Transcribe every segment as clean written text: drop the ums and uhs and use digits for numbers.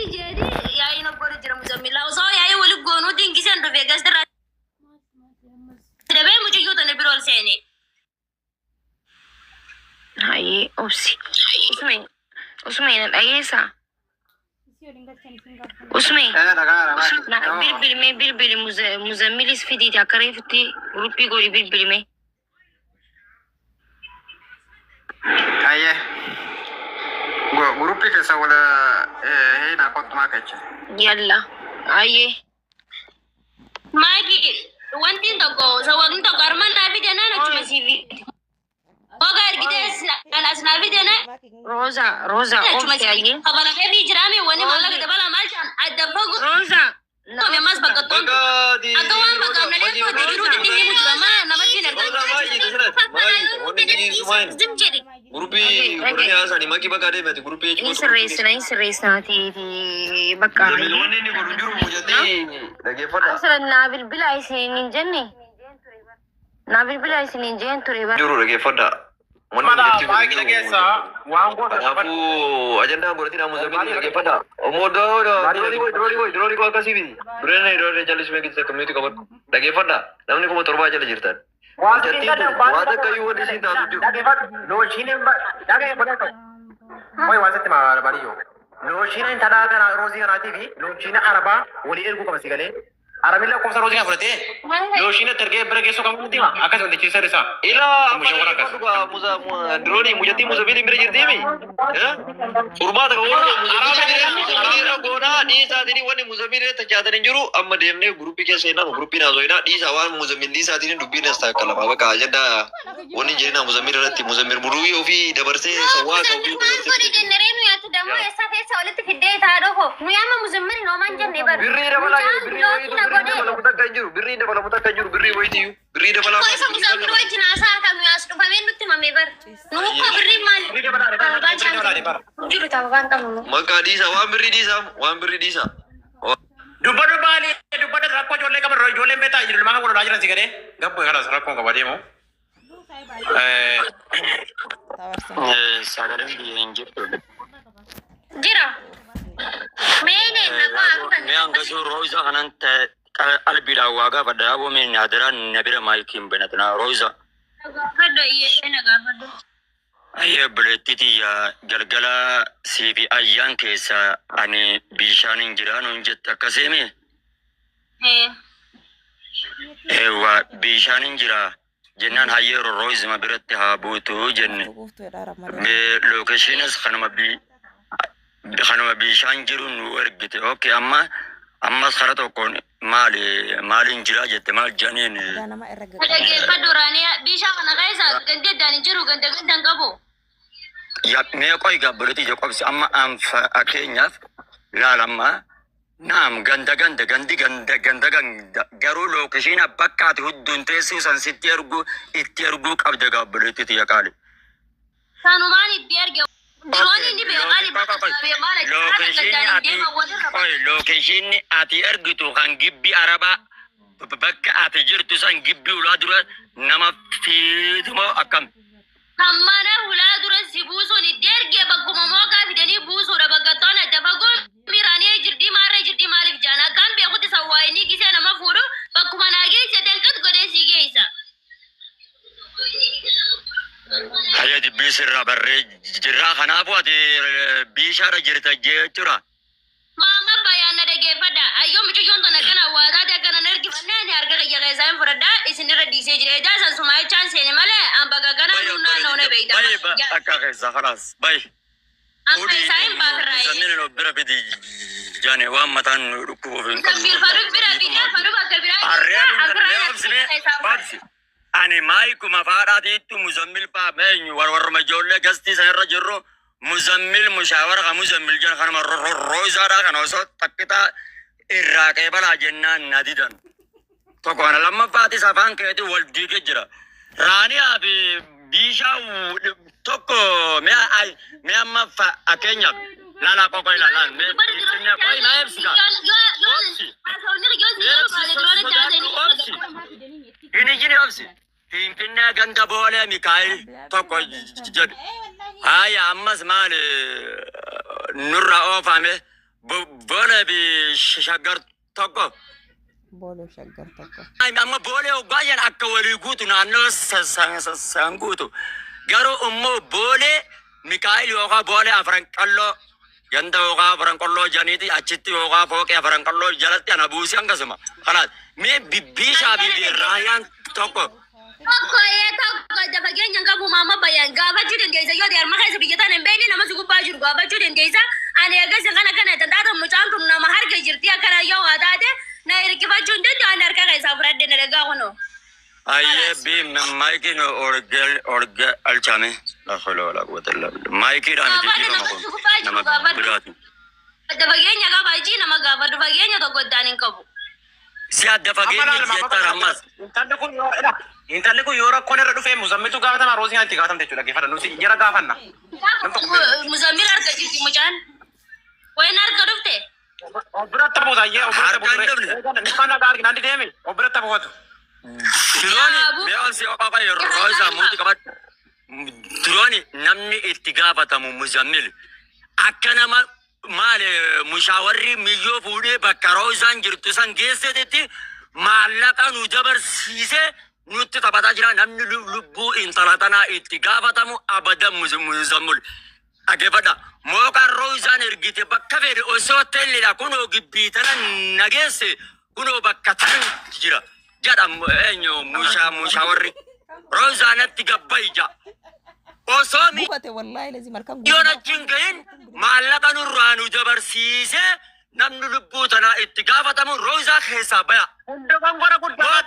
jadi ya ini baru jeram Muzamil. So ya wali gono tinggi sih ando Vegas terus. Tidak boleh muncul juga nih birol sini. Hai, osi. Usmain, ayah sa. Usmain. Nah, birbiri Muzamil isfidi tak kare fiti grupi gori birbiri me. Ayah, gua grupi ke sawala nak kot makan. Yalla, ayah. Magi, wanti toko, sawang toko arman nabi jana na cuma CV. Ogar kita alas nabi jana. Rosa, cuma CV. Abang nabi jerami wani malah kita bala macam ada bagu. Rosa. No, memang bagat tom. Atau apa bagat nanti tu di rumah tinggi ni drama, nama cina. Grupi asa ni maki bagade berarti grupi ini series nanti di bakar. Ini ni baru juru mujati. Lagi apa? Asal Nabil bila isinin jenni. Nabil bila isinin jen tu reba. Juru lagi apa? Mana baik lagi sa? Wang gua aku agenda berarti nama Muzamil lagi apa? Modo dulu kau kasih ni. Berani dulu 40 minit kita community cover. Lagi apa? Namanya kamu terbaca lagi cerita. Wada kayu di sini tak tujuh. No sini jaga boleh tu. Moi wasa tema bariyo. No sini tada kan rozi kan ati bi. No sini araba wali elku kau masih gale. Aramila kau rozi kan berarti. No sini terge berge so kamu tiba. Akas nanti kisah resa. Ila apa juga drone mujati Muzamil mere cerita ni. Urba tak Muzamil gona di saat ini wani Muzamil terjadi ni juru. Amma dia ni grupi ke sena grupi na zoina di sawan Muzamil di saat ini dubi nasta kalau apa kah agenda. Wani jadi na Muzamil nanti Muzamil burui ofi dabar se sawa kau bi. Damo esa fesa oleh tu fide taruh ho. Muyama Muzamil no manjam nebar. Birri dah bala birri dah bala mutak kanjur birri woi tiu. Birri dah bala. Kau esa Muzamil wajib nasa kami asyik pamen nuti mamebar. Nuka birri mal. Juru tahu kan kamu. Maka di sa wan birri di sa. Dubar ni, dubar dah rakwa jole kabar jole beta jadi mangga gua raja nanti kare. Gapo kalau rakwa kau badi mo. Sagaran di injek. Jira. Mene nak aku. Yang kasur Roisa kanan albila waga pada abu min nadaran nabira maikim benatna Roisa. Kado iya naga kado. Ayah berarti ya galgala CV ayang kesa ane bishaning jiran unjet akasemi. Ewa bishaning jira jennan hayer Roisa mabirat habutu jenne. Locations kanama bishan jirun wergite. Okay amma kharato kon malin jira jette mal janin. Ada ke padurani bishan kana kaisa gande dani jiru gande gandan kabo. Ya me koy ga berarti Jacob amma am akenya lalama nam ganda garu location bakkat huddun tesu san sittergu ittergu qabda ga berarti ya kali. Sanumani biyarge drone ni be ali location ati ergitu kan gibbi araba bakka ati jirtu san gibbi uladura nama fidmo akam kamana uladura sibuso ni derge baguma moga bidani buso da bagatona da bago mirani jirdi malif jana kan be kuti sawaini kisa na mafuru bakuma nage se denkat gode sigeisa Haya di bisra barre jirra khanabu ati bishara jirta jetura. Mama bayana dege pada ayo mucu yonto na kana wada da kana nergi fanani harga ya ga zaim furada isinira dise jire da san sumai chance ne male ambaga kana nuna nona beida. Bay akka khaisa khalas bay. Ampe saim bakrai. Zamine no bira bidi jane wa matan ruku fin. Sambil faruk bira bida faruk akar bira. Arya ani mai kuma fara itu Muzamil pa men war majolle gasti sayra jirro Muzamil mushawara ka Muzamil jan kan Roisa ra kan oso takita irraqe bala jennan nadidan to ko ana lamma fati safan ke tu wal dige jira rani abi bisha tokko me amma fa akenya lala ko la me ne ko na efsika ini opsi Pimpinnya ganda boleh Mikael toko jad. Haya ammas mal nurra ofame Boole shaggar tokko. Boole shaggar tokko. Amma boole baay'een akka walii guutu naannoo san guutu. Garuu immoo boole Mikaa'il yookaan boole afran qalloo ganda yookaan afran qalloo janiiti achitti yookaan fooqee afran qalloo jalatti ana buusi akkasuma. Kanaaf mee bibbiishaa fi raayaan tokko. Tokko dafa keenya qabu maama bayan gaafachuu dandeessa yoo ta'e harma keessa biyyataan hin beekne nama si gubbaa jiru gaafachuu dandeessa. Ani eegas kana tantaata mucaan kun nama harka jirti akkana yoo haa taate na hirkifachuu hin danda'an harka keessaa fudhadhe na dhagaa kunoo. Aye bi Mikey orge alchame la hawla wala quwwata illa billah Mikey da ni jiba nama birati da bagenya ga baji nama ga badu bagenya to goddanin kabu si adda bagenya jetta ramas intalli kun yoo rakkoon irra dhufee Muzammitu gaafatama Roozii anti gaafatamte jechuudha geeffata nuti jara gaafanna Muzammil harka jirti mucaan wayin harka dhufte obiratta buusaayee obiratta nifana gaargi nandi deemi obiratta buufatu Duroni beekamsi oqaqa yeroo isaa muuti qabat duroni namni itti gaafatamu Muzammil akka nama maal mushaawarri miyyoo fuudhee bakka roozaan jirtu san geessetti maallaqa nu dabarsiisee nutti taphataa jira namni lubbuu intala tanaa itti gaafatamu abadan Muzammil ageeffadha mooqaan roozaan ergite bakka fedhe osoo hoteelidha kunoo gibbii tana nageesse kunoo bakka tan jira. Jadam enyo mushawarri Rozanatti gabbayja Osomi Bukate wallahi lazim arkam Yona jingain maallaqa nurraanu dabarsiise namni lubbuu tanaa itti gaafatamu Roza keessa baya dogongora guddaa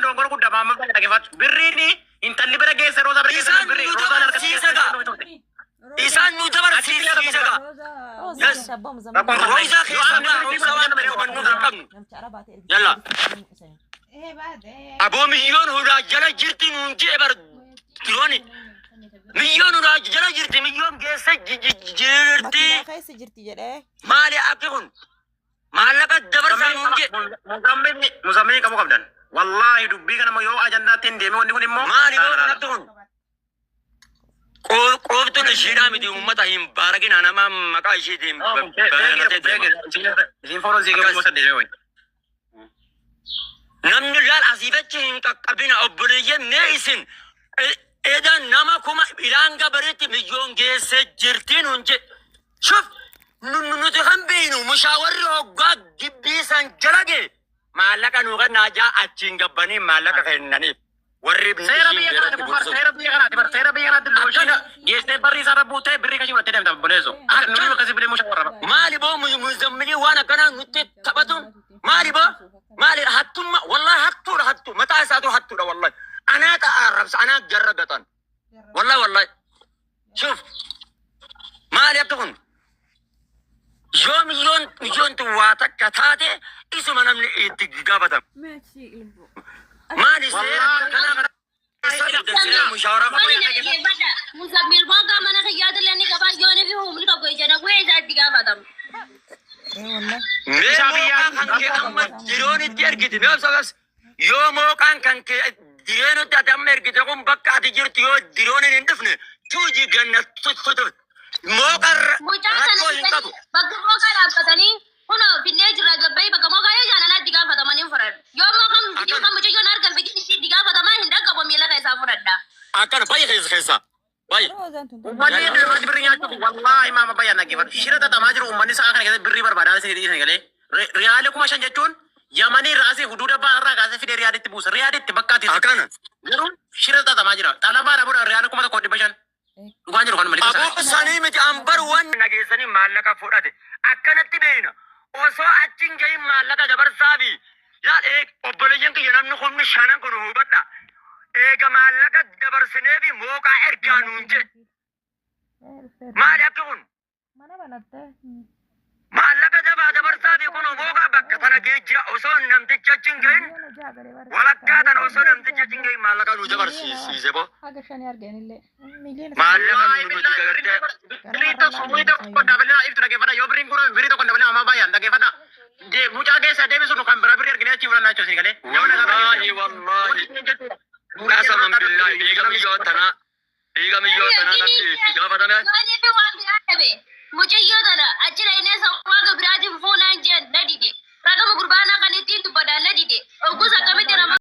dogongora guddaa maamma baya dhageeffatu birriini intalli bira geesse Roza bira geesse birrii Roza harkatti isaan nu dabarsiise ga Yes. Roza keessa Roza waan beekamnu qabnu Yalla Abo milyoon hudaa jala jirti nuun jee bar Duroni milyoon hudaa jala jirti milyoon geessa jirti maali akki kun maallaqa dabarsaa nuun jee Muzammil qabu qabdan wallahi dubbii kana yoo ajandaatti hin deeme wanni kun immoo maali boo natti kun qoftun ishiidhaa miti uummata hin baaragina nama maqaa ishiitiin namni laal asiifachi hin qaqqabina obboleeyyan mee isin edan nama kuma ilaan gabareetti milyoon geesse jirtiin hunje shuf nuti kan beeynu mushaawarri hoggaa gibbiisan jalage maallaqa nuuqannaa jaa achiin gabbanii maallaqa kennaniif warri seera biyya kanaatti looshiina geessee barri isaa rabbuutee birrii kashii fudhattee deemta boleeso nuyi akkasii bilee mushawarra maali boo Muzammilii waan akkanaa nutti taphatuun maali boo maali hattumma wallahi hattu mataa isaatu hattuudha wallahi anaa ta'a arrabsa anaa jarra gatan wallahi shuf maali akka kun yoo milyoon tu waa takka taate isuma namni itti gaafatamu maali seera kanaa Muzammil baga mana kiyyaata lenni gabaa yoone fi humni tokko ijana bu'ee isaa itti gaafatamu. Diroonitti ergiti beeksisas yoo mooqaan kan direenitti ati amma ergite kun bakka ati jirtu yoo dirooniin hin dhufne tuuji gannattu mooqaan rakkoo hin qabu. Bakka mooqaa dhaabbatanii kunoo finnee jirra gabbayii bakka mooqaa yoo jaalala itti gaafatamanii fudhadhu. Yoo mooqaan mucayyoon argan biqilti itti gaafatamaa hin dhaqqabu miila keessaa fudhadha. Akkana baay'ee keessa. Baay'ee. Uummanni namatti birrii nyaachuuf wallahi maama baay'ee naggeeffatu. Shira xaxamaa jiru uummanni sa'a kana keessatti birrii barbaadaa isin dhiisan galee. Riyaalee 5,000 jechuun Yamanii raasee huduuda baarraa kaasee fidee Riyaaditti buusa. Riyaaditti bakka ati akkana. Garuu shira xaxamaa jira. Xalabaa dhabuudha Riyaalee 1,500. Dhugaan jiru kan malee. Aboo sanii miti ambar waan nageessanii maallaqa fudhate. Akkanatti beeyna. Osoo achiin gahin maallaqa dabarsaa fi laal obboleeyyan kiyya namni humni shanan kun hubadha. Eega maallaqa dabarsinee fi mooqaa ergaa nuun jedhe. Maali akka kun? Maallaqa dabarsaa fi kun mooqaa bakka tana geejjira osoo namticha achiin gahin walakkaa tana osoo namticha achiin gahin maallaqa nu dabarsiise boo. Maallaqa nuti dagartee. Birrii tokko dabalee iftu dhageeffata. Yoo birriin kun birrii tokko dabalee amma baay'aan dhageeffata. Mucaa keessa deebisuun kan biraa birrii argine achi fudhannaa jechuun galee. Wallahi. Qasaman billahi dhiigami yoo tanaa namni itti gaafatame. Mucayyoon Video tana achira